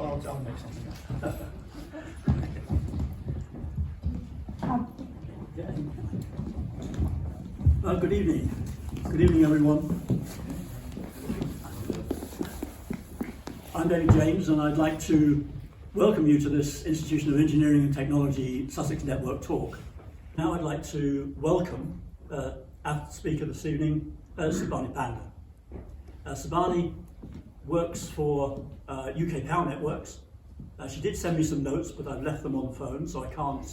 I'll make something up. Good evening. Good evening, everyone. I'm David James, and I'd like to welcome you to this Institution of Engineering and Technology Sussex Network talk. Now I'd like to welcome our speaker this evening, Subhani Panda. Subhani works for UK Power Networks. She did send me some notes, but I've left them on the phone, so I can't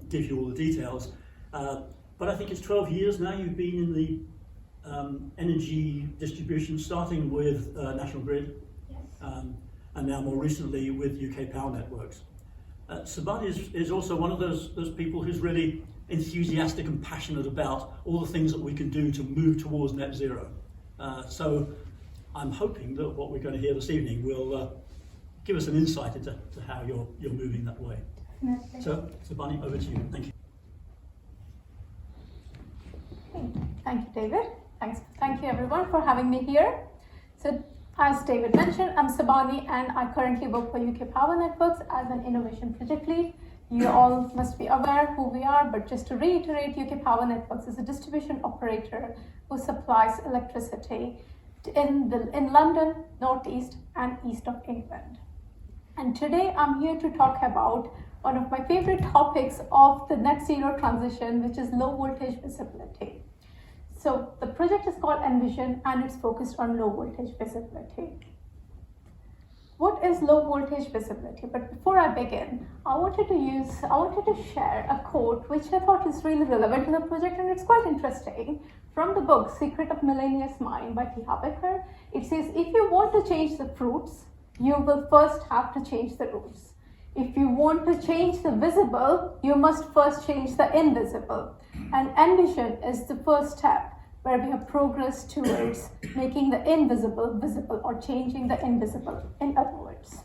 give you all the details. But I think it's 12 years now you've been in the energy distribution, starting with National Grid, yes. And now more recently with UK Power Networks. Subhani is also one of those people who's really enthusiastic and passionate about all the things that we can do to move towards net zero. So I'm hoping that what we're going to hear this evening will give us an insight into how you're moving that way. Definitely. So Subhani, over to you. Thank you. Thank you, David. Thank you everyone for having me here. So as David mentioned, I'm Subhani and I currently work for UK Power Networks as an innovation project lead. You all must be aware who we are, but just to reiterate, UK Power Networks is a distribution operator who supplies electricity in London, Northeast and East of England. And today I'm here to talk about one of my favorite topics of the net zero transition, which is low voltage visibility. So the project is called Envision and it's focused on low voltage visibility. What is low voltage visibility? But before I begin, I wanted to share a quote which I thought is really relevant to the project, and it's quite interesting. From the book Secret of Millennium's Mind by T. Habecker, it says, if you want to change the fruits, you will first have to change the roots. If you want to change the visible, you must first change the invisible. And Envision is the first step where we have progressed towards making the invisible visible, or changing the invisible, in other words.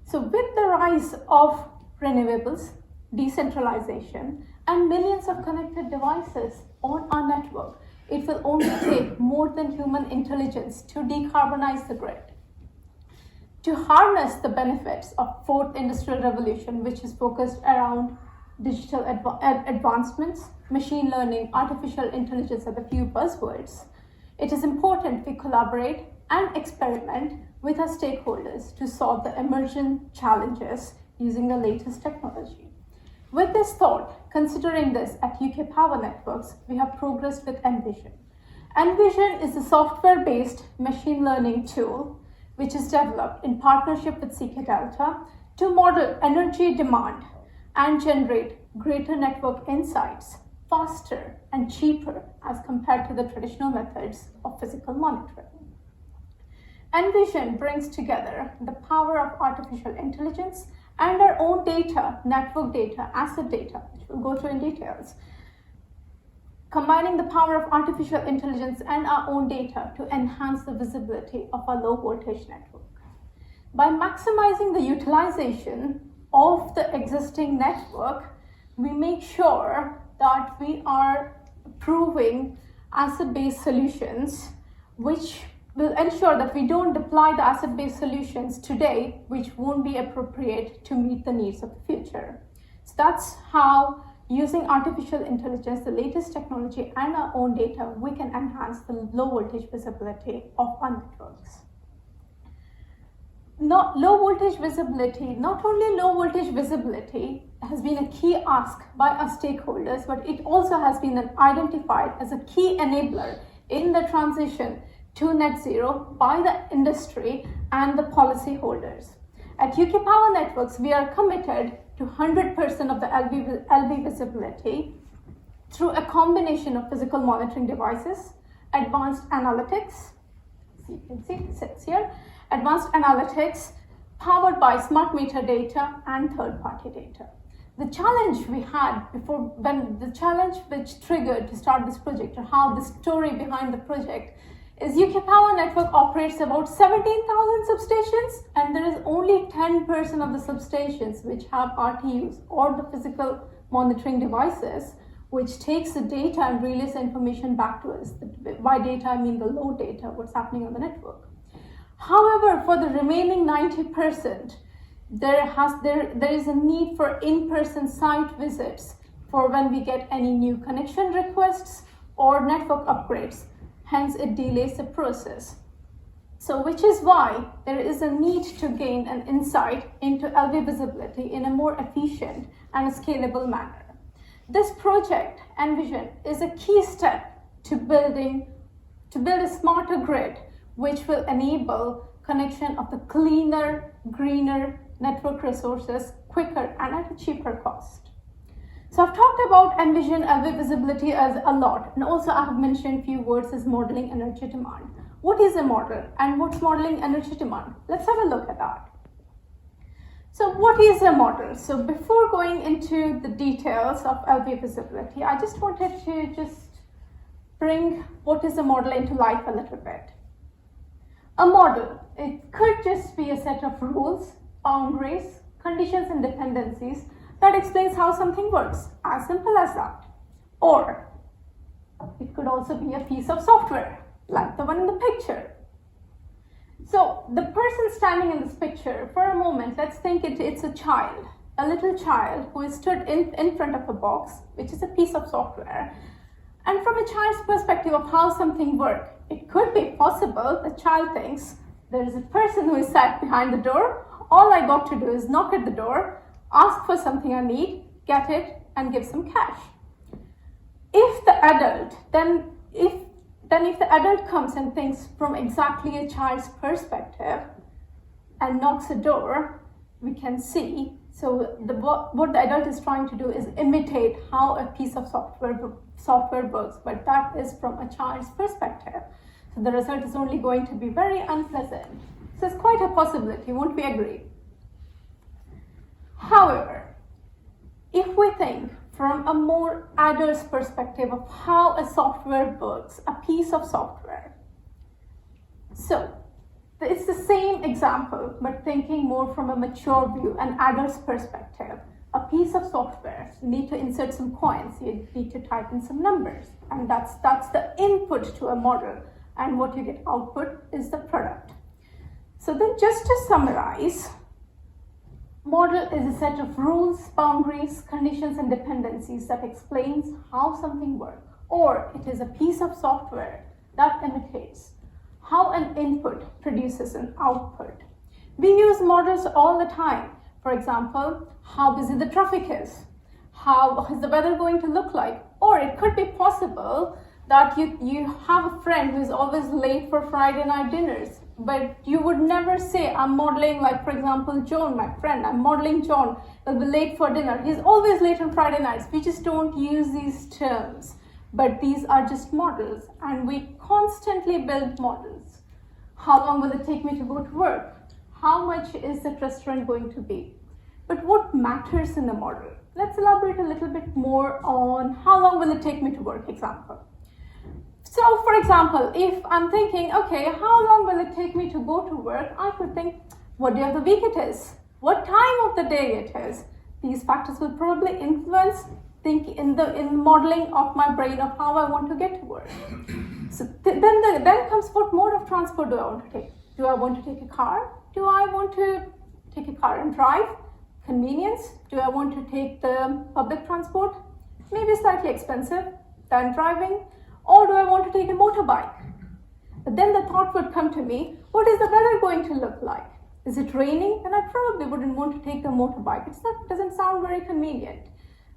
So with the rise of renewables, decentralization, and millions of connected devices on our network, it will only take more than human intelligence to decarbonize the grid. To harness the benefits of fourth industrial revolution, which is focused around digital advancements, machine learning, artificial intelligence are the few buzzwords, it is important we collaborate and experiment with our stakeholders to solve the emergent challenges using the latest technology. With this thought, considering this at UK Power Networks, we have progressed with Envision. Envision is a software-based machine learning tool which is developed in partnership with CK Delta to model energy demand and generate greater network insights faster and cheaper as compared to the traditional methods of physical monitoring. Envision brings together the power of artificial intelligence and our own data, network data, asset data, which we'll go through in details, combining the power of artificial intelligence and our own data to enhance the visibility of our low voltage network. By maximizing the utilization of the existing network, we make sure that we are approving asset-based solutions, which will ensure that we don't deploy the asset-based solutions today, which won't be appropriate to meet the needs of the future. So that's how, using artificial intelligence, the latest technology, and our own data, we can enhance the low voltage visibility of our networks. Not only low voltage visibility has been a key ask by our stakeholders, but it also has been identified as a key enabler in the transition to net zero by the industry and the policyholders. At UK Power Networks, we are committed to 100% of the LV visibility through a combination of physical monitoring devices, advanced analytics, so you can see it sits here, advanced analytics powered by smart meter data and third-party data. The challenge we had the challenge which triggered to start this project, or how the story behind the project, is UK Power Network operates about 17,000 substations, and there is only 10% of the substations which have RTUs, or the physical monitoring devices, which takes the data and relays the information back to us. By data, I mean the load data, what's happening on the network. However, for the remaining 90%, there is a need for in-person site visits for when we get any new connection requests or network upgrades. Hence, it delays the process. So, which is why there is a need to gain an insight into LV visibility in a more efficient and scalable manner. This project, Envision, is a key step to build a smarter grid, which will enable connection of the cleaner, greener network resources quicker and at a cheaper cost. So I've talked about Envision LV visibility as a lot, and also I have mentioned a few words as modeling energy demand. What is a model and what's modeling energy demand? Let's have a look at that. So what is a model? So before going into the details of LV visibility, I just wanted to bring what is a model into life a little bit. A model, it could just be a set of rules, boundaries, conditions and dependencies that explains how something works, as simple as that. Or it could also be a piece of software, like the one in the picture. So the person standing in this picture, for a moment, let's think it's a child, a little child who is stood in front of a box, which is a piece of software. And from a child's perspective of how something works, it could be possible the child thinks there is a person who is sat behind the door. All I got to do is knock at the door, ask for something I need, get it, and give some cash. If the adult, if the adult comes and thinks from exactly a child's perspective and knocks a door, we can see. So what the adult is trying to do is imitate how a piece of software works, but that is from a child's perspective. So the result is only going to be very unpleasant. So it's quite a possibility, won't we agree? However, if we think from a more adult's perspective of how a software works, a piece of software. So it's the same example, but thinking more from a mature view, an adult's perspective. A piece of software, you need to insert some coins, you need to type in some numbers, and that's the input to a model, and what you get output is the product. So then just to summarize, model is a set of rules, boundaries, conditions, and dependencies that explains how something works, or it is a piece of software that imitates how an input produces an output. We use models all the time. For example, how busy the traffic is, how is the weather going to look like, or it could be possible that you have a friend who is always late for Friday night dinners, but you would never say, I'm modeling, like for example, John, my friend, I'm modeling John, will be late for dinner. He's always late on Friday nights. We just don't use these terms, but these are just models, and we constantly build models. How long will it take me to go to work? How much is the restaurant going to be? But what matters in the model? Let's elaborate a little bit more on how long will it take me to work example. So for example, if I'm thinking, okay, how long will it take me to go to work? I could think, what day of the week it is? What time of the day it is? These factors will probably influence in modeling of my brain of how I want to get to work. So then comes, what mode of transport do I want to take? Do I want to take a car? Do I want to take a car and drive? Convenience? Do I want to take the public transport? Maybe slightly expensive than driving. Or do I want to take a motorbike? But then the thought would come to me, what is the weather going to look like? Is it raining? Then I probably wouldn't want to take the motorbike. It doesn't sound very convenient.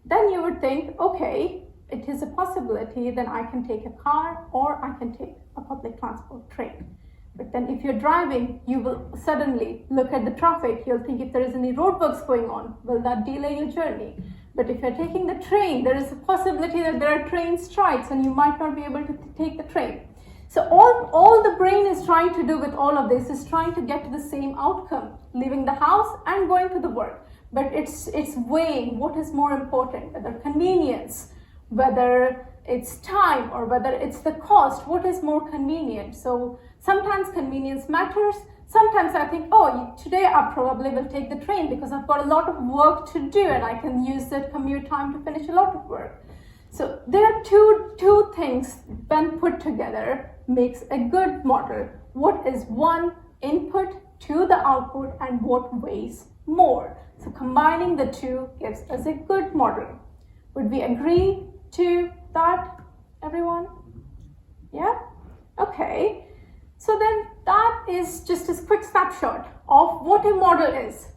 Then you would think, okay, it is a possibility, then I can take a car or I can take a public transport train. But then if you're driving, you will suddenly look at the traffic. You'll think if there is any roadworks going on, will that delay your journey? But if you're taking the train, there is a possibility that there are train strikes and you might not be able to take the train. So all the brain is trying to do with all of this is trying to get to the same outcome, leaving the house and going to the work. But it's weighing what is more important, whether convenience, whether it's time, or whether it's the cost, what is more convenient. So sometimes convenience matters. Sometimes I think, oh, today I probably will take the train because I've got a lot of work to do and I can use that commute time to finish a lot of work. So there are two things when put together makes a good model. What is one input to the output and what weighs more. So combining the two gives us a good model. Would we agree to that, everyone? Yeah? Okay. So then that is just a quick snapshot of what a model is.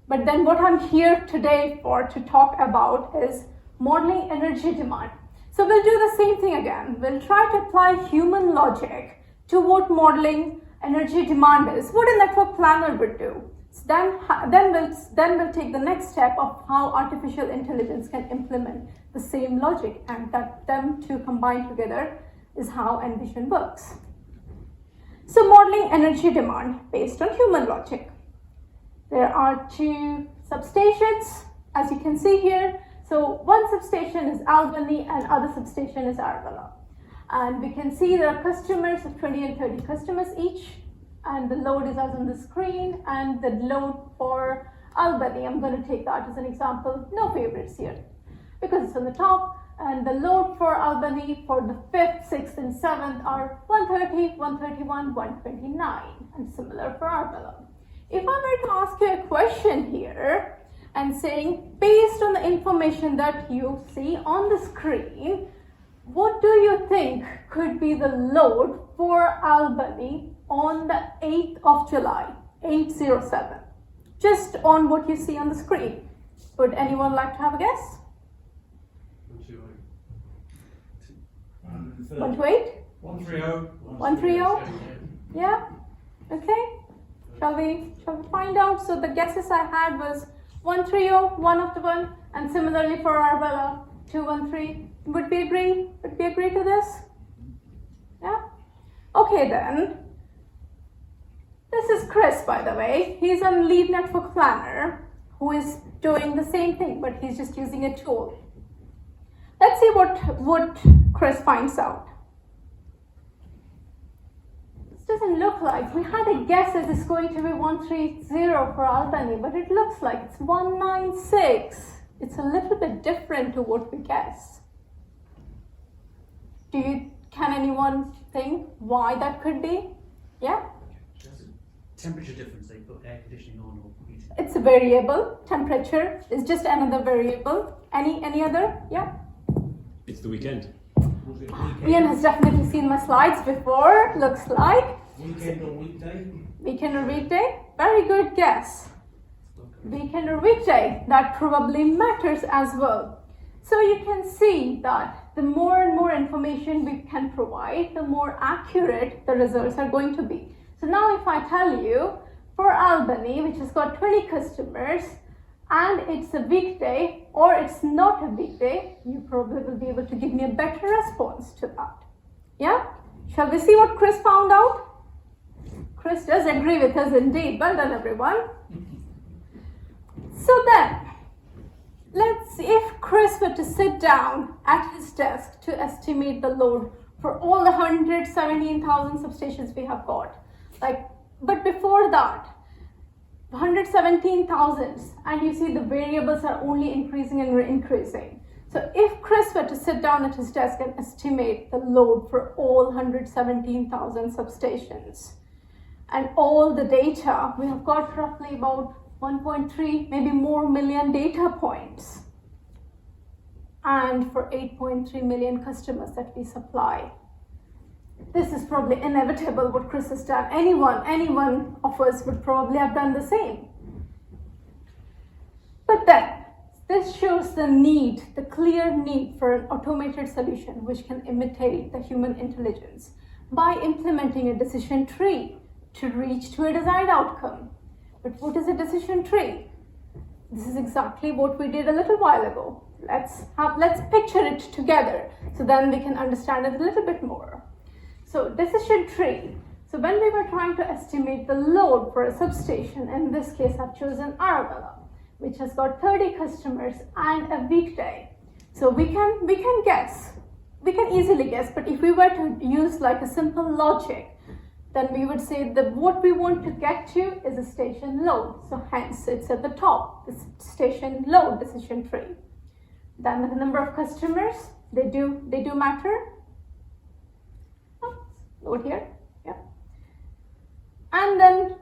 But then what I'm here today for to talk about is modeling energy demand. So we'll do the same thing again. We'll try to apply human logic to what modeling energy demand is, what a network planner would do. So then we'll take the next step of how artificial intelligence can implement the same logic, and that them two combined together is how Envision works. So modeling energy demand based on human logic. There are two substations, as you can see here. So one substation is Albany and other substation is Arabella. And we can see there are customers of 20 and 30 customers each. And the load is as on the screen, and the load for Albany, I'm going to take that as an example, no favorites here, because it's on the top, and the load for Albany for the 5th, 6th, and 7th are 130, 131, 129, and similar for Arabella. If I were to ask you a question here, and saying, based on the information that you see on the screen, what do you think could be the load for Albany on the 8th of July, 807? Just on what you see on the screen. Would anyone like to have a guess? 128? 130. 130? Yeah? Okay. Shall we find out? So the guesses I had was 130, one of the one, and similarly for Arabella, 213. Would we agree? Would we agree to this? Yeah? Okay then. This is Chris, by the way. He's a lead network planner who is doing the same thing, but he's just using a tool. Let's see what Chris finds out. This doesn't look like, we had a guess that it's going to be 130 for Albany, but it looks like it's 196. It's a little bit different to what we guessed. Can anyone think why that could be? Yeah? Temperature difference, they put air conditioning on or heating. It's a variable. Temperature is just another variable. Any other? Yeah? It's the weekend. Ian has definitely seen my slides before, looks like. Weekend or weekday? Weekend or weekday? Very good guess. Weekend or weekday, that probably matters as well. So you can see that the more and more information we can provide, the more accurate the results are going to be. So now if I tell you, for Albany, which has got 20 customers, and it's a weekday, or it's not a weekday, you probably will be able to give me a better response to that. Yeah? Shall we see what Chris found out? Chris does agree with us indeed. Well done, everyone. So then, let's see if Chris were to sit down at his desk to estimate the load for all the 117,000 substations we have got. But before that, 117,000, and you see the variables are only increasing and increasing. So if Chris were to sit down at his desk and estimate the load for all 117,000 substations and all the data, we have got roughly about 1.3, maybe more million data points. And for 8.3 million customers that we supply. This is probably inevitable what Chris has done. Anyone of us would probably have done the same. But then, this shows the need, the clear need for an automated solution which can imitate the human intelligence by implementing a decision tree to reach to a desired outcome. But what is a decision tree? This is exactly what we did a little while ago. Let's picture it together so then we can understand it a little bit more. So decision tree. So when we were trying to estimate the load for a substation, in this case I've chosen Arabella, which has got 30 customers and a weekday. So we can guess, we can easily guess, but if we were to use like a simple logic, then we would say that what we want to get to is a station load. So hence it's at the top, the station load decision tree. Then the number of customers, they do matter. Oh, load here, yeah. And then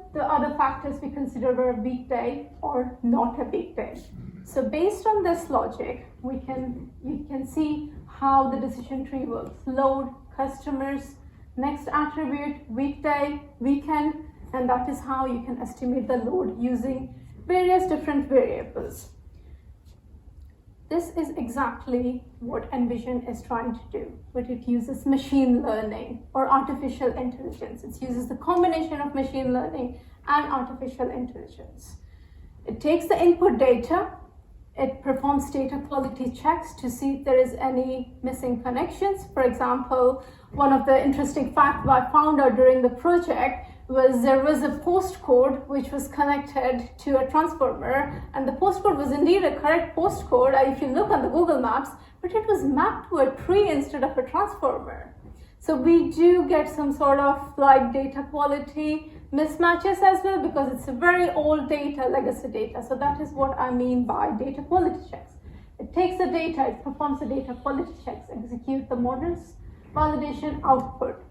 the factors we consider were a weekday or not a weekday. So based on this logic, you can see how the decision tree works. Load, customers, next attribute, weekday, weekend, and that is how you can estimate the load using various different variables. This is exactly what Envision is trying to do, but it uses machine learning or artificial intelligence. It uses the combination of machine learning and artificial intelligence. It takes the input data, it performs data quality checks to see if there is any missing connections. For example, one of the interesting facts I found out during the project was there was a postcode which was connected to a transformer, and the postcode was indeed a correct postcode if you look on the Google Maps, but it was mapped to a tree instead of a transformer. So we do get some sort of like data quality mismatches as well, because it's a very old data, legacy data. So that is what I mean by data quality checks. It takes the data, it performs the data quality checks, execute the models, validation, output.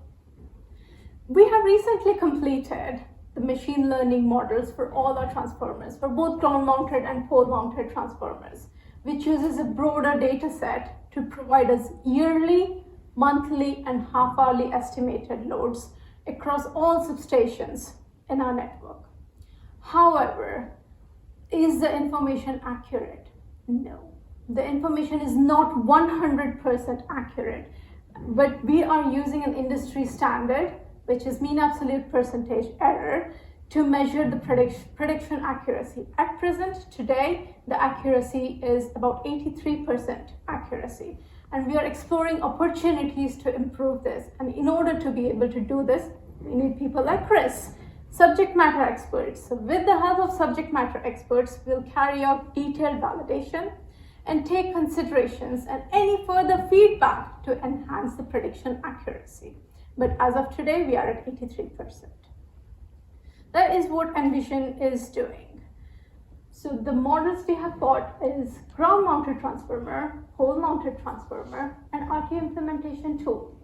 We have recently completed the machine learning models for all our transformers, for both ground-mounted and pole-mounted transformers, which uses a broader data set to provide us yearly, monthly, and half-hourly estimated loads across all substations in our network. However, is the information accurate? No. The information is not 100% accurate, but we are using an industry standard, which is mean absolute percentage error, to measure the prediction accuracy. At present, today, the accuracy is about 83% accuracy. And we are exploring opportunities to improve this. And in order to be able to do this, we need people like Chris, subject matter experts. So with the help of subject matter experts, we'll carry out detailed validation and take considerations and any further feedback to enhance the prediction accuracy. But as of today, we are at 83%. That is what Envision is doing. So the models we have got is ground-mounted transformer, pole-mounted transformer, and RTO implementation tool.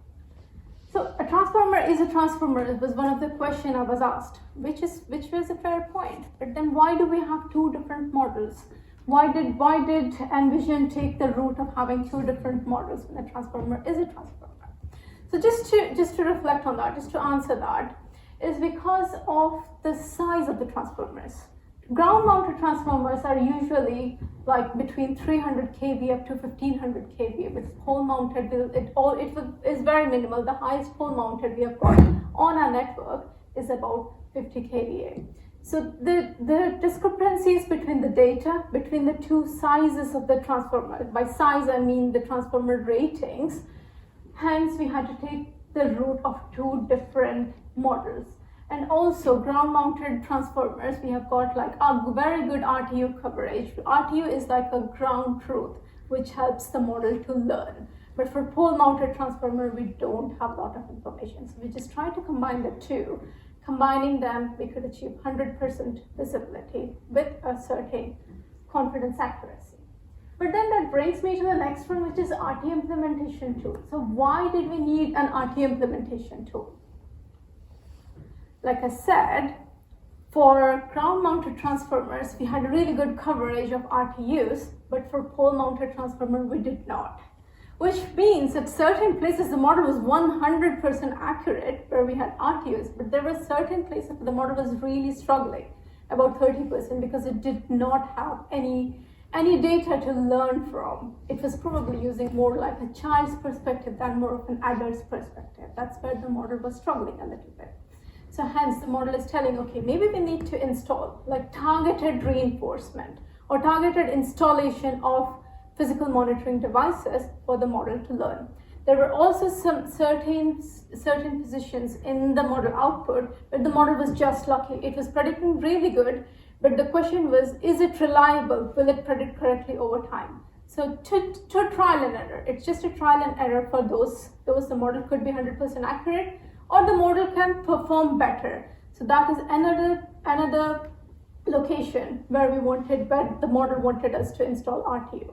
So a transformer is a transformer. It was one of the questions I was asked, which was a fair point. But then why do we have two different models? Why did Envision take the route of having two different models when a transformer is a transformer? So just to reflect on that, just to answer that, is because of the size of the transformers. Ground-mounted transformers are usually like between 300 kV up to 1500 kV. With pole-mounted, it is very minimal. The highest pole-mounted we have got on our network is about 50 kVA. So the discrepancies between the data, between the two sizes of the transformer, by size I mean the transformer ratings, hence we had to take the route of two different models. And also ground-mounted transformers, we have got like a very good RTU coverage. RTU is like a ground truth, which helps the model to learn. But for pole-mounted transformer, we don't have a lot of information. So we just try to combine the two. Combining them, we could achieve 100% visibility with a certain confidence accuracy. But then that brings me to the next one, which is RTO implementation tool. So why did we need an RTO implementation tool? Like I said, for ground-mounted transformers, we had really good coverage of RTUs, but for pole-mounted transformer, we did not. Which means at certain places, the model was 100% accurate, where we had RTUs, but there were certain places where the model was really struggling, about 30%, because it did not have any data to learn from. It was probably using more like a child's perspective than more of an adult's perspective. That's where the model was struggling a little bit. So hence the model is telling, okay, maybe we need to install like targeted reinforcement or targeted installation of physical monitoring devices for the model to learn. There were also some certain positions in the model output where the model was just lucky. It was predicting really good, but the question was, is it reliable? Will it predict correctly over time? So to trial and error, it's just a trial and error for those the model could be 100% accurate, or the model can perform better. So that is another location where the model wanted us to install RTU.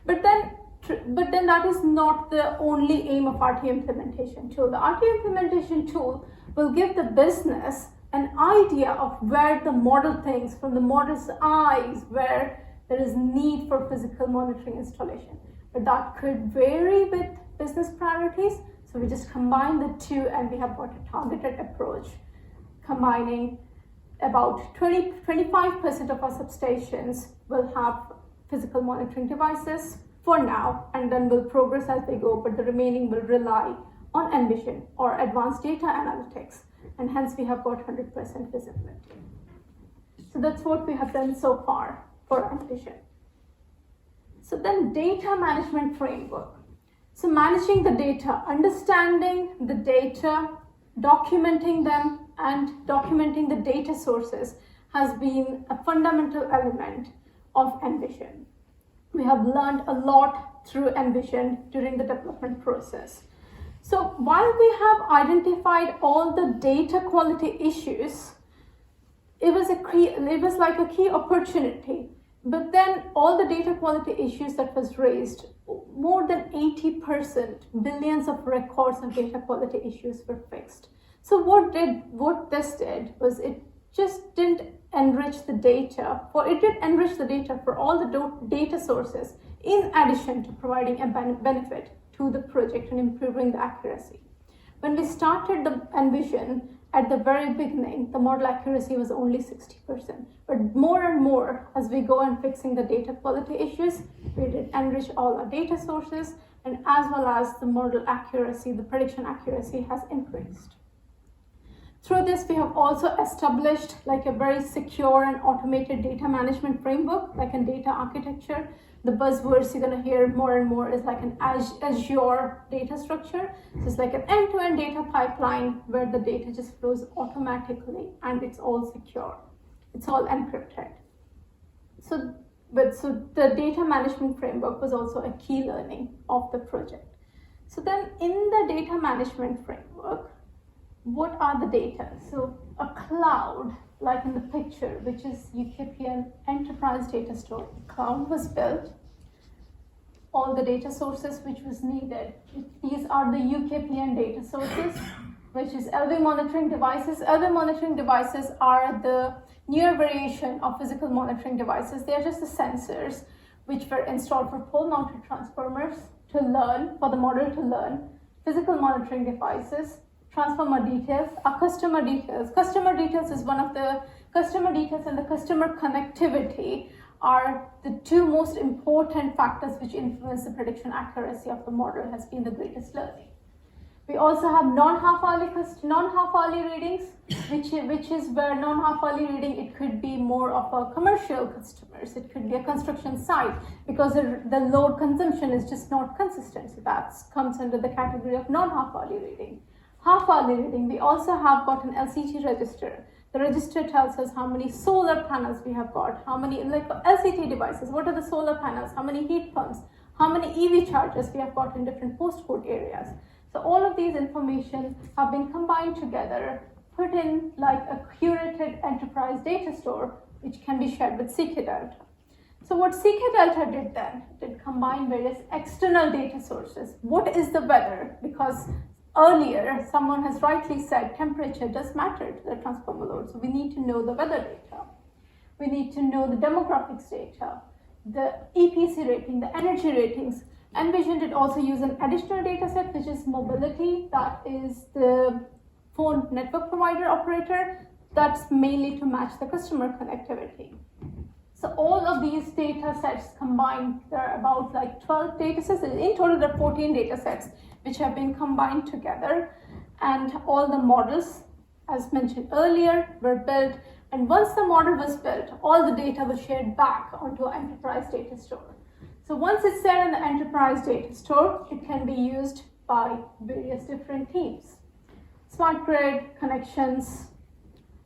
But then that is not the only aim of RTO implementation tool. The RTO implementation tool will give the business an idea of where the model thinks, from the model's eyes, where there is need for physical monitoring installation. But that could vary with business priorities. So we just combine the two and we have got a targeted approach, combining about 25% of our substations will have physical monitoring devices for now, and then will progress as they go, but the remaining will rely on Envision or advanced data analytics, and hence we have got 100% visibility. So that's what we have done so far for Envision. So then data management framework. So managing the data, understanding the data, documenting them, and documenting the data sources has been a fundamental element of Envision. We have learned a lot through Envision during the development process. So while we have identified all the data quality issues, it was like a key opportunity. But then all the data quality issues that was raised, more than 80%, billions of records of data quality issues were fixed. So what this did was it just didn't enrich the data, it did enrich the data for all the data sources, in addition to providing a benefit to the project and improving the accuracy. When we started the Envision, at the very beginning, the model accuracy was only 60%. But more and more, as we go on fixing the data quality issues, we did enrich all our data sources, and as well as the model accuracy, the prediction accuracy has increased. Through this, we have also established like a very secure and automated data management framework, like in data architecture. The buzzwords you're going to hear more and more is like an Azure data structure. So it's like an end-to-end data pipeline where the data just flows automatically and it's all secure. It's all encrypted. So the data management framework was also a key learning of the project. So then in the data management framework, what are the data? So a cloud, like in the picture, which is UKPN Enterprise Data Store. Cloud was built, all the data sources which was needed. These are the UKPN data sources, which is LV monitoring devices. LV monitoring devices are the newer variation of physical monitoring devices. They are just the sensors which were installed for pole-mounted transformers to learn, for the model to learn, physical monitoring devices, transformer details, our customer details. Customer details is one of the customer details, and the customer connectivity are the two most important factors which influence the prediction accuracy of the model, has been the greatest learning. We also have non-half-hourly readings, which is where non-half-hourly reading, it could be more of a commercial customers, it could be a construction site, because the load consumption is just not consistent. So that comes under the category of non-half-hourly reading. Half-hourly reading, we also have got an LCT register. The register tells us how many solar panels we have got, how many, like LCT devices, what are the solar panels, how many heat pumps, how many EV chargers we have got in different postcode areas. So all of these information have been combined together, put in like a curated enterprise data store, which can be shared with CK Delta. So what CK Delta did then, did combine various external data sources. What is the weather? Because earlier, someone has rightly said temperature does matter to the transformer load. So we need to know the weather data. We need to know the demographics data, the EPC rating, the energy ratings. Envision did also use an additional data set, which is mobility. That is the phone network provider operator. That's mainly to match the customer connectivity. So all of these data sets combined, there are about like 12 data sets. In total, there are 14 data sets which have been combined together, and all the models, as mentioned earlier, were built. And once the model was built, all the data was shared back onto an enterprise data store. So once it's there in the enterprise data store, it can be used by various different teams. Smart grid, connections,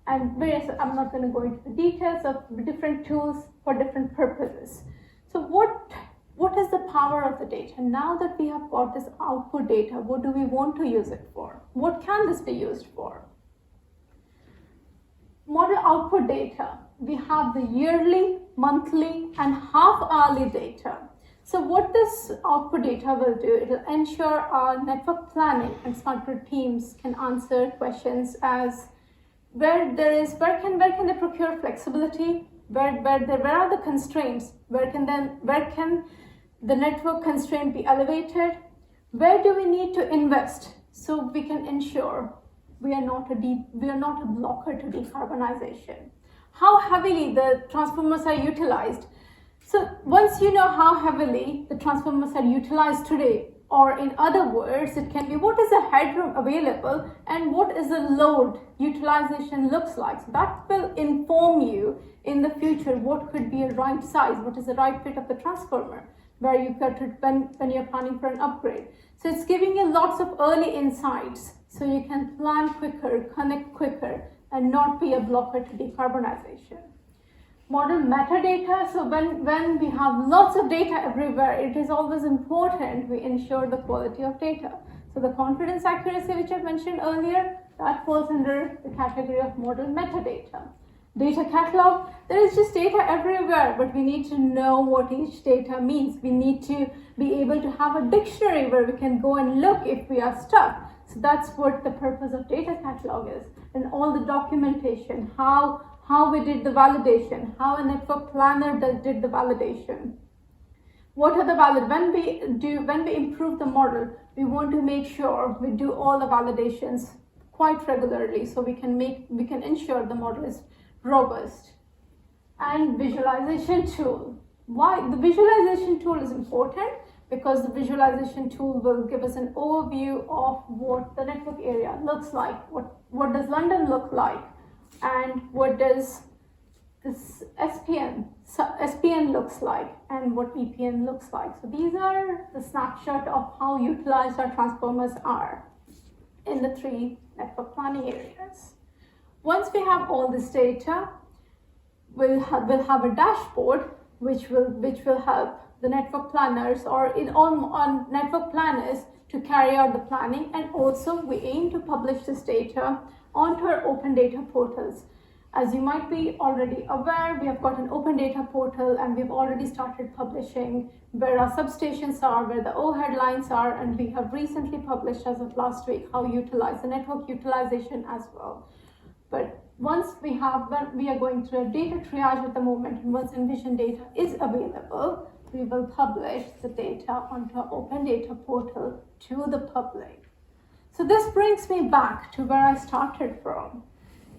and various, I'm not going to go into the details of different tools for different purposes. So what is the power of the data? Now that we have got this output data, what do we want to use it for? What can this be used for? Model output data. We have the yearly, monthly, and half-hourly data. So what this output data will do, it will ensure our network planning and smart grid teams can answer questions as where can they procure flexibility? Where are the constraints? Where can the network constraint be elevated? Where do we need to invest so we can ensure we are not a blocker to decarbonization? How heavily the transformers are utilized. So once you know how heavily the transformers are utilized today, or in other words, it can be what is the headroom available and what is the load utilization looks like. So that will inform you in the future what could be a right size, what is the right fit of the transformer, where you got to when you're planning for an upgrade. So it's giving you lots of early insights so you can plan quicker, connect quicker, and not be a blocker to decarbonization. Model metadata, so when we have lots of data everywhere, it is always important we ensure the quality of data. So the confidence accuracy, which I mentioned earlier, that falls under the category of model metadata. Data catalog, there is just data everywhere, but we need to know what each data means. We need to be able to have a dictionary where we can go and look if we are stuck. So that's what the purpose of data catalog is. And all the documentation, how we did the validation, how a network planner did the validation. What are the when we improve the model, we want to make sure we do all the validations quite regularly so we can ensure the model is robust. And visualization tool. Why the visualization tool is important? Because the visualization tool will give us an overview of what the network area looks like, what does London look like, and what does this SPN looks like, and what EPN looks like. So these are the snapshot of how utilized our transformers are in the 3 network planning areas. Once we have all this data, we'll have a dashboard which will help the network planners or on network planners to carry out the planning, and also we aim to publish this data onto our open data portals. As you might be already aware, we have got an open data portal and we've already started publishing where our substations are, where the overhead lines are, and we have recently published as of last week how utilize the network utilization as well. But once we are going through a data triage at the moment, and once Envision data is available, we will publish the data onto our open data portal to the public. So this brings me back to where I started from.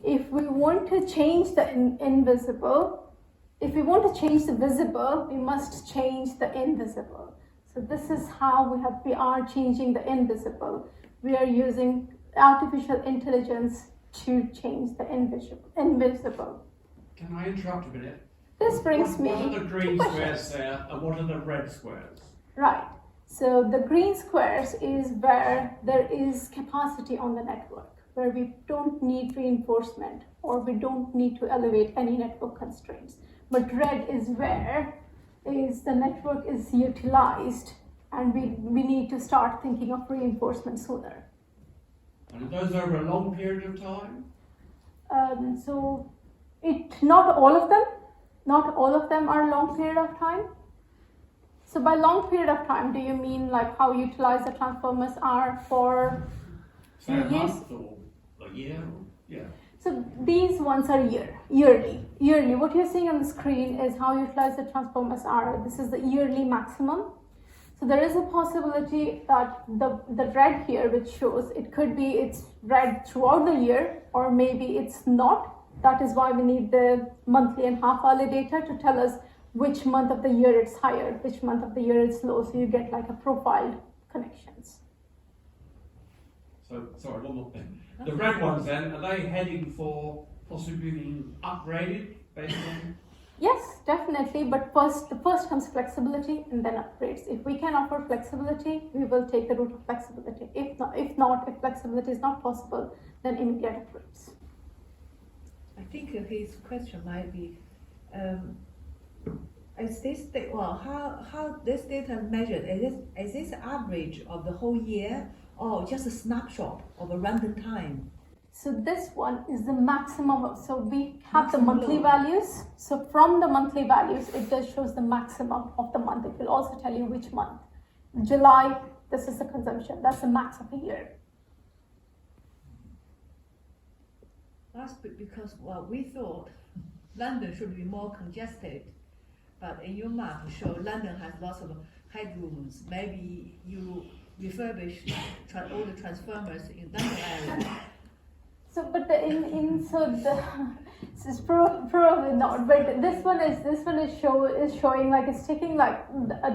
If we want to change the invisible, if we want to change the visible, we must change the invisible. So this is how we are changing the invisible. We are using artificial intelligence to change the invisible. Can I interrupt a minute? This brings me What are the to green questions. squares there, and what are the red squares? Right. So the green squares is where there is capacity on the network, where we don't need reinforcement or we don't need to elevate any network constraints. But red is where the network is utilized and we need to start thinking of reinforcement sooner. And are those over a long period of time? Not all of them are long period of time. So by long period of time, do you mean like how utilized the transformers are for Say a years? month or a year? Yeah. So these ones are yearly. What you're seeing on the screen is how utilized the transformers are. This is the yearly maximum. So there is a possibility that the red here, which shows it's red throughout the year, or maybe it's not. That is why we need the monthly and half-hourly data to tell us which month of the year it's higher, which month of the year it's low, so you get like a profiled connections. So, sorry, one more thing. The red ones then, are they heading for possibly being upgraded based on? Yes, definitely, but first comes flexibility and then upgrades. If we can offer flexibility, we will take the route of flexibility. If flexibility is not possible, then immediate upgrades. I think his question might be, is this how this data measured? Is this average of the whole year or just a snapshot of a random time? So this one is the maximum. So we have the monthly load. values. So from the monthly values, it just shows the maximum of the month. It will also tell you which month. July, this is the consumption. That's the max of a year. That's because, well, we thought London should be more congested, but in your map show London has lots of headrooms. Maybe you refurbish all the transformers in London area. So, but it's probably not. But this one is showing like it's taking like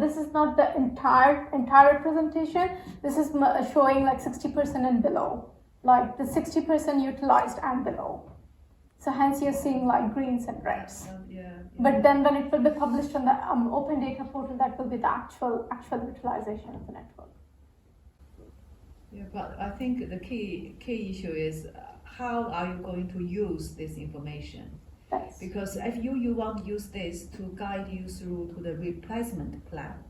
this is not the entire representation. This is showing like 60% and below, like the 60% utilized and below. So hence you're seeing like greens and reds. Yeah. But then when it will be published on the open data portal, that will be the actual utilization of the network. Yeah, but I think the key issue is how are you going to use this information? That's Because if you want to use this to guide you through to the replacement plan,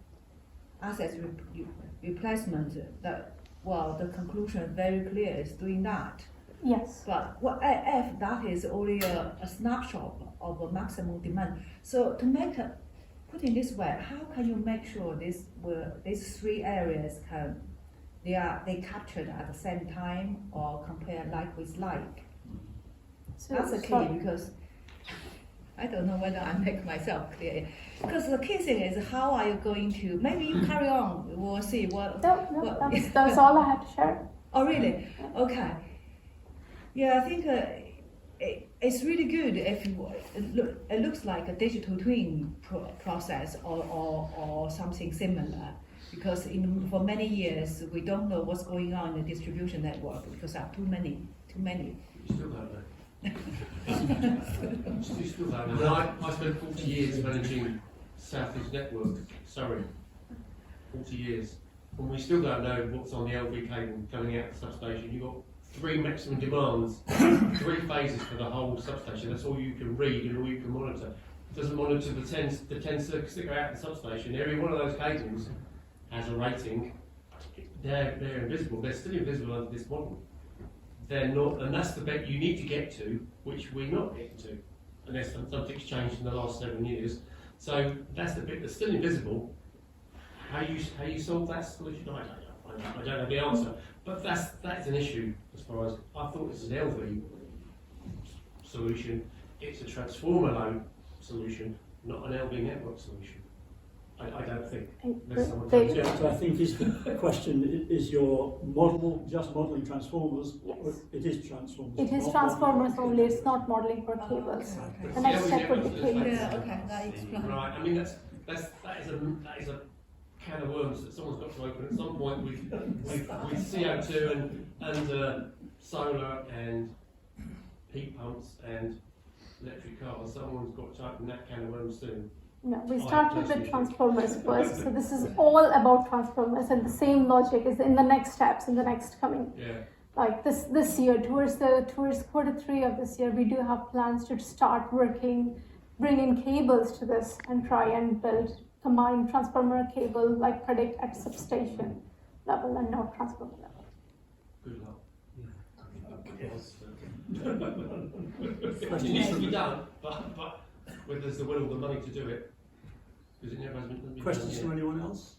assets replacement, the conclusion is very clear is doing that. yes. But what if that is only a snapshot of a maximum demand? So to put it this way, how can you make sure these three areas they captured at the same time or compare like with like? So, That's the key because I don't know whether I make myself clear. Because the key thing is how are you going to, maybe you carry on, we'll see what. No, that's all I had to share. Oh really? Okay. Yeah, I think it's really good if it looks like a digital twin process or something similar. Because for many years we don't know what's going on in the distribution network because there are too many. You still don't know. You still don't know. I spent 40 years managing South East Network, Surrey. 40 years. And we still don't know what's on the LV cable coming out of the substation. You've got 3 maximum demands, 3 phases for the whole substation. That's all you can read and all you can monitor. It doesn't monitor the 10 circuits that go out of the substation. Every one of those cables has a rating. They're invisible. They're still invisible under this model. They're not, and that's the bit you need to get to, which we're not getting to, unless something's changed in the last 7 years. So that's the bit that's still invisible. How you solve that solution, I don't know the answer. But that's an issue as far as I thought it's an LV solution. It's a transformer load solution, not an LV network solution. I don't think. Yeah, so I think the question is your model just modelling transformers? Yes. Or it is transformers. It is not transformers modelling only, it's not modeling for cables. Okay. The next step would be cables. Yeah, okay, that explains. Right. I mean that is a can of worms that someone's got to open at some point with CO2 and solar and heat pumps and electric cars. Someone's got to open that can of worms soon. No, we start with the transformers first. So this is all about transformers, and the same logic is in the next steps, in the next coming. Yeah. Like this year, towards Q3 of this year, we do have plans to start working, bring in cables to this, and try and build combined transformer cable, like predict at substation level and not transformer level. Good luck. It needs to be done, but whether there's the will or the money to do it, because it never has been done. Questions from anyone else?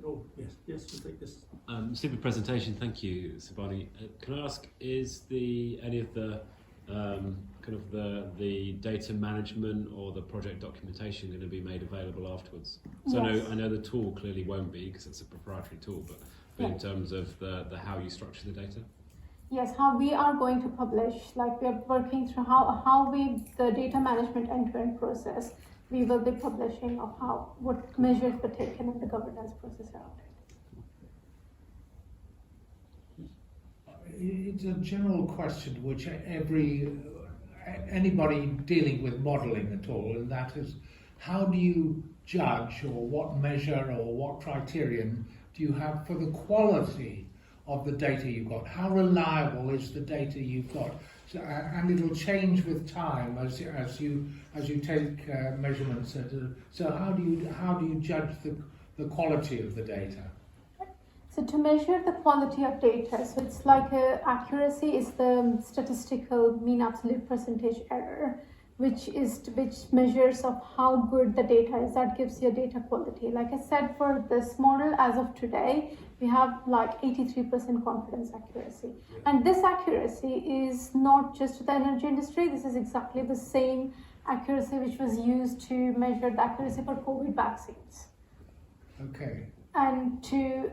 Oh, yes, we'll take this. Super presentation, thank you, Sabani. Can I ask, is any of the kind of the data management or the project documentation going to be made available afterwards? So Yes. I know the tool clearly won't be because it's a proprietary tool, but in terms of the how you structure the data. Yes, how we are going to publish, like we are working through the data management end-to-end process, we will be publishing of what measures were taken in the governance process around it. It's a general question which anybody dealing with modelling at all, and that is, how do you judge, or what measure or what criterion do you have for the quality of the data you've got? How reliable is the data you've got? So, and it'll change with time as you take measurements. So how do you judge the quality of the data? So to measure the quality of data, so it's like accuracy is the statistical mean absolute percentage error. which measures of how good the data is. That gives you data quality. Like I said, for this model, as of today, we have like 83% confidence accuracy. And this accuracy is not just the energy industry. This is exactly the same accuracy which was used to measure the accuracy for COVID vaccines. Okay. And to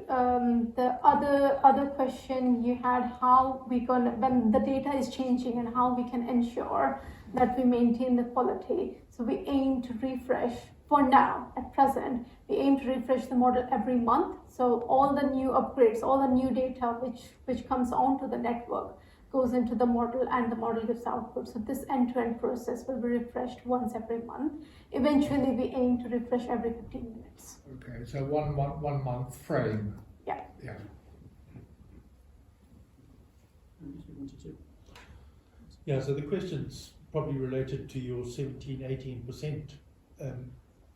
the other question you had, how we when the data is changing and how we can ensure that we maintain the quality. So we aim to refresh, for now, at present, we aim to refresh the model every month. So all the new upgrades, all the new data which comes onto the network goes into the model and the model gives output. So this end-to-end process will be refreshed once every month. Eventually, we aim to refresh every 15 minutes. Okay, so one month frame. Yeah. Yeah. Yeah, so the question's probably related to your 17-18%.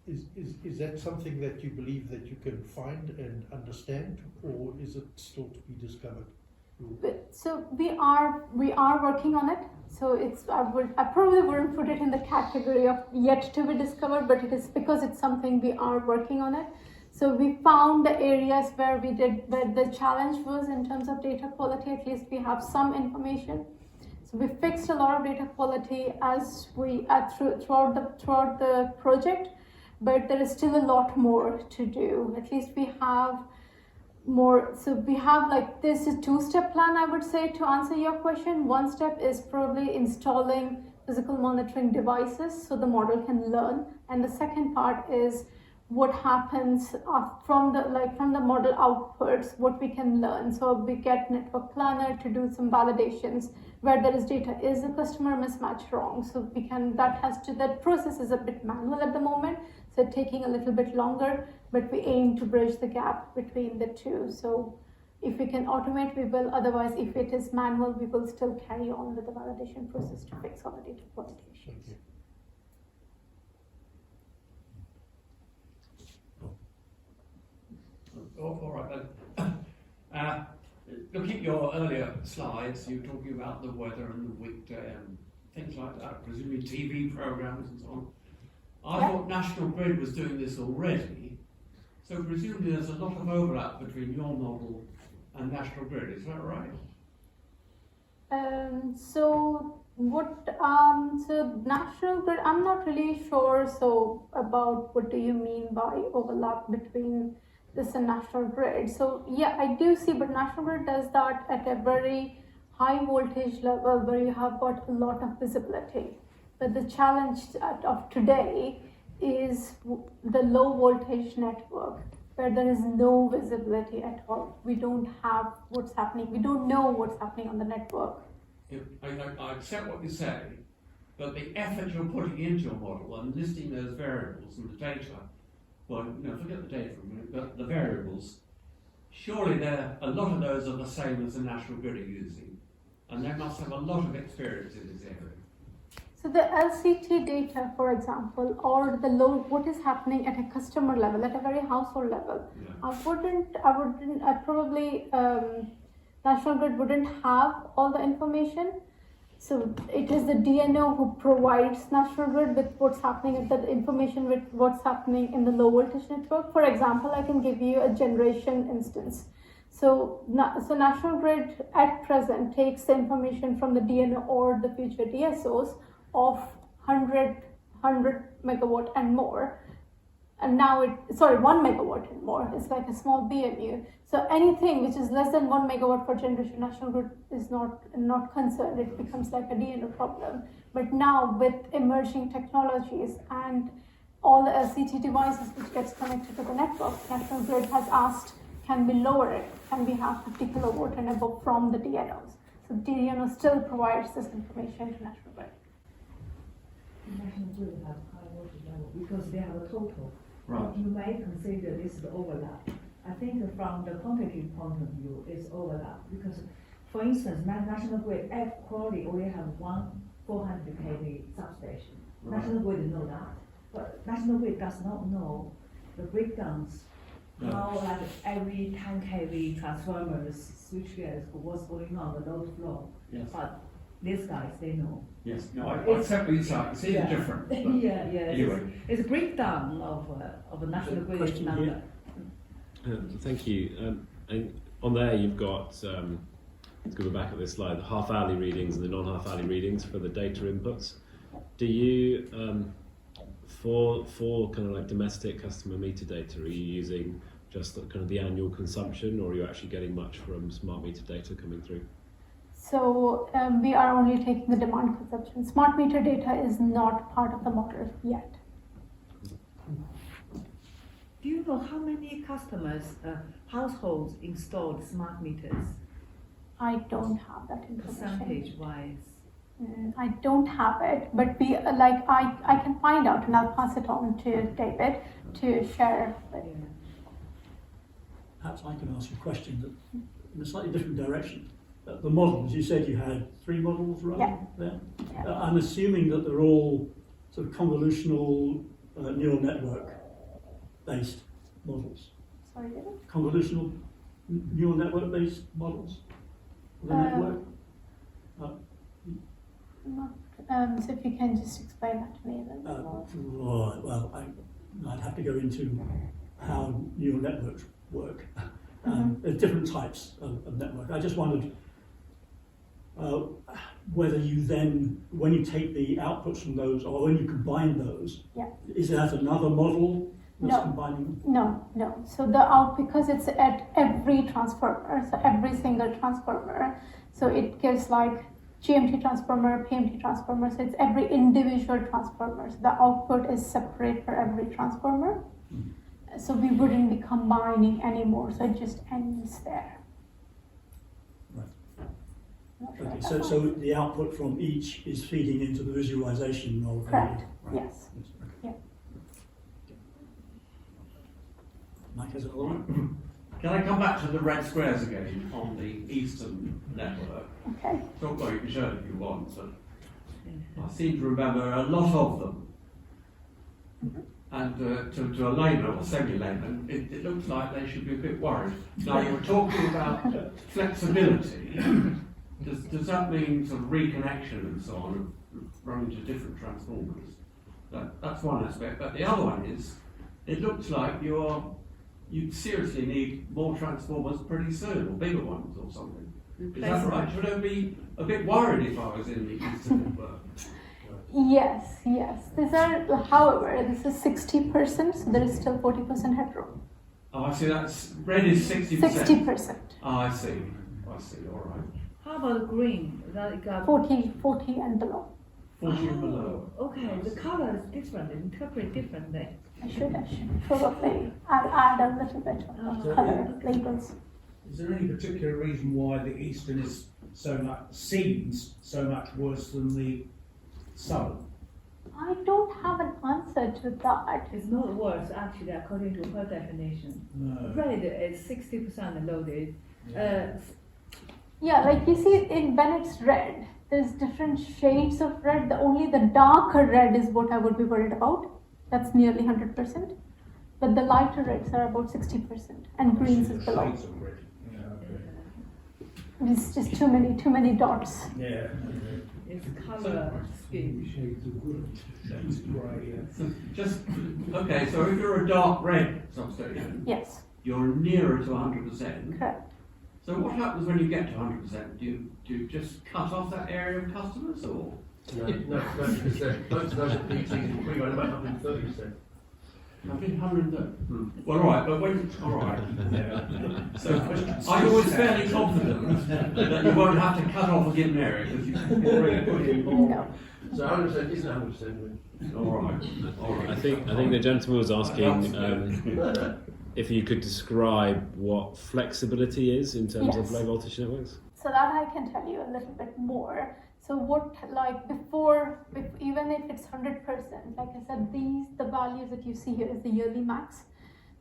Is that something that you believe that you can find and understand, or is it still to be discovered? So we are working on it. So I probably wouldn't put it in the category of yet to be discovered, but it is because it's something we are working on it. So we found the areas where the challenge was in terms of data quality. At least we have some information. So we fixed a lot of data quality as we throughout the project, but there is still a lot more to do. At least we have more. So we have this is a two-step plan, I would say, to answer your question. One step is probably installing physical monitoring devices so the model can learn, and the second part is what happens from the model outputs, what we can learn. So we get network planner to do some validations where there is data, is the customer mismatch wrong? So that process is a bit manual at the moment, so taking a little bit longer, but we aim to bridge the gap between the two. So if we can automate, we will. Otherwise, if it is manual, we will still carry on with the validation process to fix all the data quality issues. All right then. Looking at your earlier slides, you were talking about the weather and the weekday and things like that, presumably TV programs and so on. I thought National Grid was doing this already, so presumably there's a lot of overlap between your model and National Grid, is that right? So National Grid, I'm not really sure about what do you mean by overlap between this and National Grid. So yeah, I do see, but National Grid does that at a very high voltage level where you have got a lot of visibility. But the challenge of today is the low voltage network where there is no visibility at all. We don't have what's happening. We don't know what's happening on the network. I accept what you say, but the effort you're putting into your model and listing those variables and the data, well, forget the data for a minute, but the variables, surely a lot of those are the same as the National Grid are using, and they must have a lot of experience in this area. So the LCT data, for example, or what is happening at a customer level, at a very household level, yeah. National Grid wouldn't have all the information. So it is the DNO who provides National Grid with what's happening, the information with what's happening in the low voltage network. For example, I can give you a generation instance. So National Grid at present takes the information from the DNO or the future DSOs of 100 megawatt and more. And now 1 megawatt and more. It's like a small BMU. So anything which is less than 1 megawatt for generation, National Grid is not concerned. It becomes like a DNO problem. But now with emerging technologies and all the LCT devices which gets connected to the network, National Grid has asked, can we lower it? Can we have 50 kilowatt and above from the DNOs? So DNO still provides this information to National Grid. National Grid have high voltage level because they have a total. Right. You may consider this the overlap. I think from the quantity point of view, it's overlap because, for instance, National Grid probably only have one 400 kV substation. Right. National Grid know that, but National Grid does not know the breakdowns. No. How like every 10 kV transformers, switchgears, what's going on the load flow. Yes. But these guys, they know. Yes, no, I totally see the difference. but Yeah, Anyway, it's a breakdown of a national grid Question number. here. Thank you. And on there you've got, let's go back at this slide, the half-hourly readings and the non-half-hourly readings for the data inputs. Do you, for kind of like domestic customer meter data, are you using just kind of the annual consumption, or are you actually getting much from smart meter data coming through? So we are only taking the demand consumption. Smart meter data is not part of the model yet. Do you know how many customers, households installed smart meters, I don't have that information. percentage-wise? I don't have it, but we I can find out and I'll pass it on to David to share. With. Yeah. Perhaps I can ask a question that in a slightly different direction. The models, you said you had 3 models running there. Yeah. I'm assuming that they're all sort of convolutional neural network based models. Sorry, David? Convolutional neural network based models of the network. Not, so if you can just explain that to me a little bit more. Right, well, I'd have to go into how neural networks work. There's different types of network. I just wondered whether you then, when you take the outputs from those, or when you combine those, is that another model that's combining? No. So because it's at every transformer, so every single transformer, so it gives like GMT transformer, PMT transformer, so it's every individual transformer. So the output is separate for every transformer. So we wouldn't be combining anymore, so it just ends there. Right. Not sure Okay, if so that so works. the output from each is feeding into the visualization of Correct. Right. Yes. Okay. Yeah. Mike has another one. can I come back to the red squares again on the eastern network? Okay. Talk about you can show it if you want, but I seem to remember a lot of them. And to a layman or semi-layman, it looks like they should be a bit worried. Now you were talking about flexibility. Does that mean sort of reconnection and so on, running to different transformers? That's one aspect. But the other one is, it looks like you seriously need more transformers pretty soon, or bigger ones or something. Is that right? Should I be a bit worried if I was in the eastern network? Yes. These are, however, this is 60%, so there is still 40% headroom. Oh, I see. That's red is 60%. 60%. Oh, I see. All right. How about green? That got 40 and below. 40 and below. Okay, the color is different, interpret differently. I should probably add a little bit of color labels. Is there any particular reason why the eastern is seems so much worse than the southern? I don't have an answer to that. It's not worse, actually, according to her definition. No. Red is 60% loaded. Yeah, like you see when it's red, there's different shades of red. Only the darker red is what I would be worried about. That's nearly 100%. But the lighter reds are about 60%, and greens is below. Shades of red. Yeah, okay. It's just too many dots. Yeah. It's color scheme. Shades of good. Shades of grey. Yeah. Just okay. So if you're a dark red substation, Yes, you're nearer to 100%. correct. So what happens when you get to 100%? Do you just cut off that area of customers, or? No, because most of those PTs are pretty much about 130%. 130. Well, all right, but when all right. So are you always fairly confident that you won't have to cut off a given area because you can already put in more? No. So 100% isn't 100%. All right. I think the gentleman was asking if you could describe what flexibility is in terms of Yes. low voltage networks. So that I can tell you a little bit more. So what, like before, even if it's 100%, like I said, the values that you see here is the yearly max.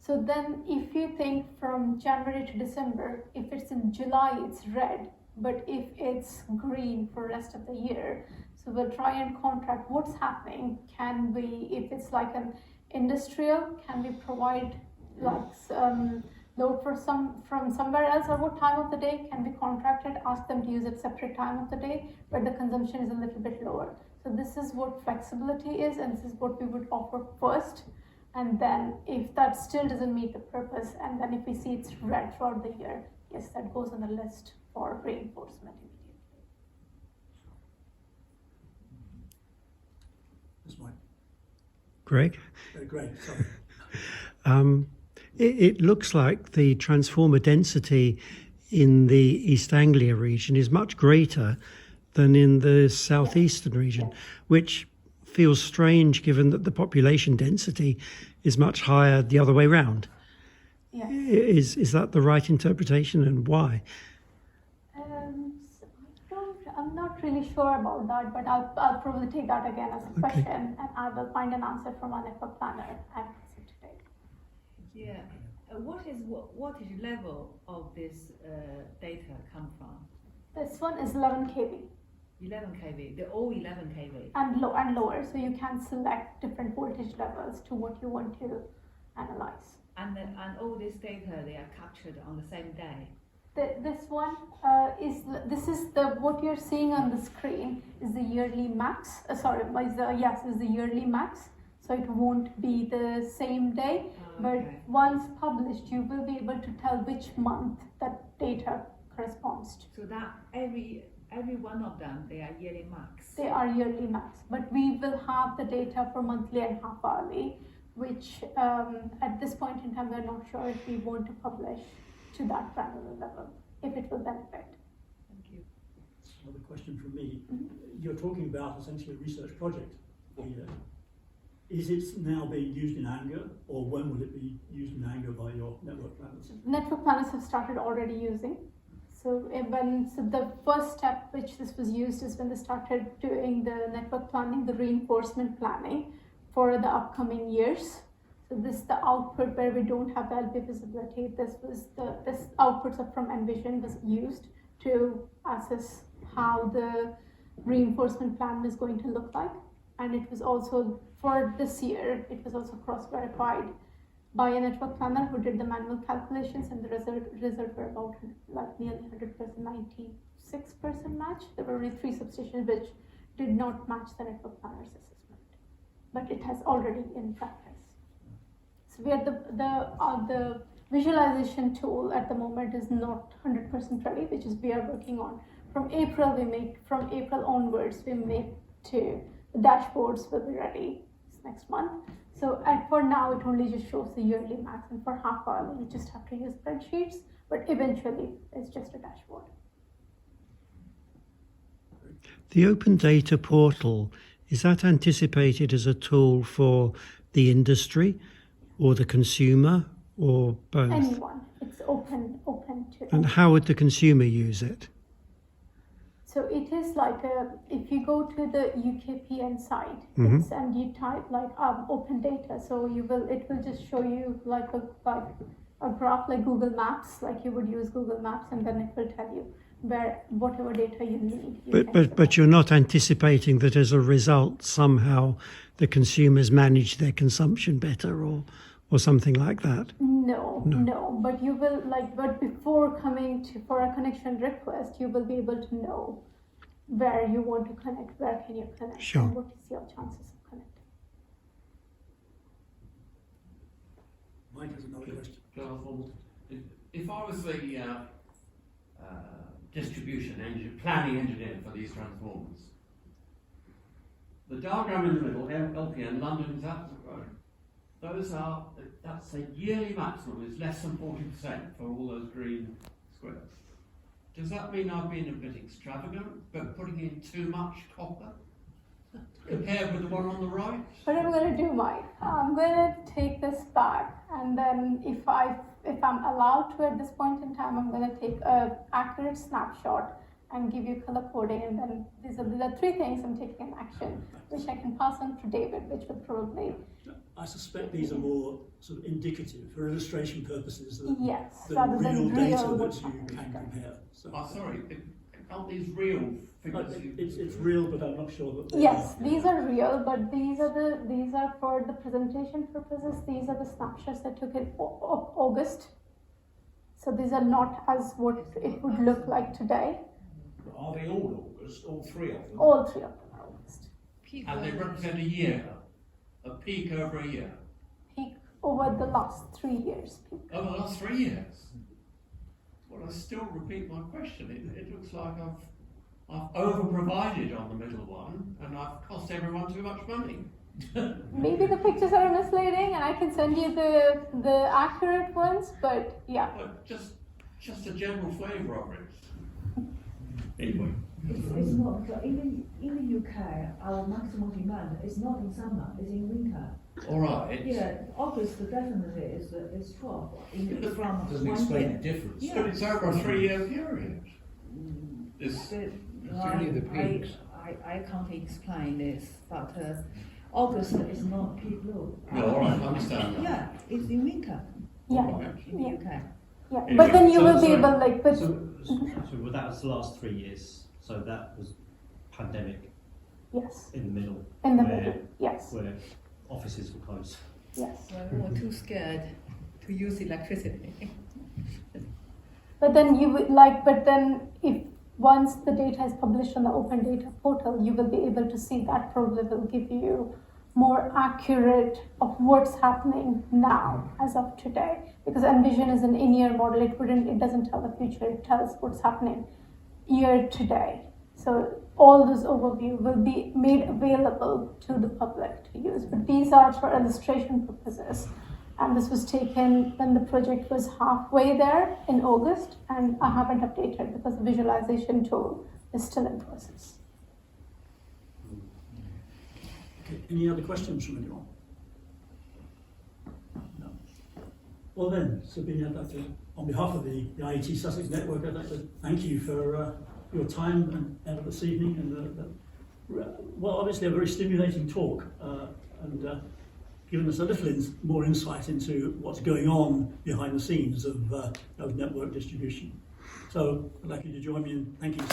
So then if you think from January to December, if it's in July, it's red, but if it's green for the rest of the year, so we'll try and contract what's happening. Can we, if it's like an industrial, can we provide like load from somewhere else, or what time of the day can be contracted, ask them to use it separate time of the day, where the consumption is a little bit lower. So this is what flexibility is, and this is what we would offer first. And then if that still doesn't meet the purpose, and then if we see it's red throughout the year, yes, that goes on the list for reinforcement immediately. That's right. Greg? Great, sorry. It looks like the transformer density in the East Anglia region is much greater than in the southeastern region, which feels strange given that the population density is much higher the other way round. Yeah. Is that the right interpretation, and why? I'm not really sure about that, but I'll probably take that again as a question, and I will find an answer from our network planner and present today. Yeah. What is level of this data come from? This one is 11 kV 11 kV, the all 11 kV. and lower, so you can select different voltage levels to what you want to analyze. And all this data, they are captured on the same day. This one is what you're seeing on the screen is the yearly max. Is the yearly max. So it won't be the same day, but once published, you will be able to tell which month that data corresponds to. So that every one of them, they are yearly max. They are yearly max, but we will have the data for monthly and half hourly, which at this point in time, we're not sure if we want to publish to that granular level, if it will benefit. Thank you. Another question from me. You're talking about essentially a research project here. Is it now being used in anger, or when will it be used in anger by your network planners? Network planners have started already using. So the first step which this was used is when they started doing the network planning, the reinforcement planning for the upcoming years. So this is the output where we don't have the LP visibility. This outputs from Envision was used to assess how the reinforcement plan is going to look like. And it was also, for this year, it was also cross-verified by a network planner who did the manual calculations, and the result were about nearly 100%, 96% match. There were only 3 substations which did not match the network planner's assessment, but it has already in practice. So we are the visualization tool at the moment is not 100% ready, which is we are working on. From April onwards, we make to the dashboards will be ready next month. So for now, it only just shows the yearly max, and for half hourly, you just have to use spreadsheets, but eventually it's just a dashboard. The Open Data Portal, is that anticipated as a tool for the industry or the consumer or both? Anyone, it's open to. And how would the consumer use it? So it is like if you go to the UKPN site and you type open data, so it will just show you like a graph like Google Maps, like you would use Google Maps, and then it will tell you where whatever data you need. But you're not anticipating that as a result somehow the consumers manage their consumption better or something like that? No. But you will but before coming for a connection request, you will be able to know where you want to connect, where can you connect, sure. And what is your chances of connecting. Mike has another question. If I was the distribution planning engineer for these transformers, the diagram in the middle, LPN, London, that's a yearly maximum, is less than 40% for all those green squares. Does that mean I've been a bit extravagant, but putting in too much copper compared with the one on the right? What I'm going to do, Mike, I'm going to take this back, and then if I'm allowed to at this point in time, I'm going to take an accurate snapshot and give you color coding, and then these are the 3 things I'm taking in action, which I can pass on to David, which would probably... I suspect these are more sort of indicative for illustration purposes than rather real than data real that you can compare. So, sorry, aren't these real figures? It's real, but I'm not sure that. Yes, these are real, but these are for the presentation purposes. These are the snapshots I took in August So these are not as what it would look like today. Are they all August, all three of them? All three of them are August. And they represent a year, a peak over a year. Peak over the last 3 years. Peak. Over the last 3 years. Well, I still repeat my question. It looks like I've over-provided on the middle one, and I've cost everyone too much money. Maybe the pictures are misleading, and I can send you the accurate ones. But yeah. But just a general flavour of it. Anyway. It's not, even in the UK, our maximum demand is not in summer, it's in winter. All right. Yeah, August definitely is 12 from Doesn't 1 explain year. the difference. Yeah. But it's over a 3-year period. It's, But, only the peaks. I can't explain this, but August is not peak load. no, all right, I understand that. Yeah, it's in winter Yeah. All right. in the UK. Yeah. Anyway, But then you so- will be sorry. able like. But So that was the last 3 years. So that was pandemic yes. in the middle, In the where, middle. Yes. where offices were closed. Yes. So we were too scared to use electricity. But then you would like, but then if once the data is published on the open data portal, you will be able to see that probably will give you more accurate of what's happening now as of today. Because Envision is an in-year model, it doesn't tell the future, it tells what's happening year to day. So all this overview will be made available to the public to use. But these are for illustration purposes. And this was taken when the project was halfway there in August, and I haven't updated because the visualization tool is still in process. Okay, any other questions from anyone? No. Well then, Sabine, I'd like to, on behalf of the IET Sussex Network, I'd like to thank you for your time and effort this evening, and well, obviously a very stimulating talk, and given us a little more insight into what's going on behind the scenes of network distribution. So I'd like you to join me in thanking you.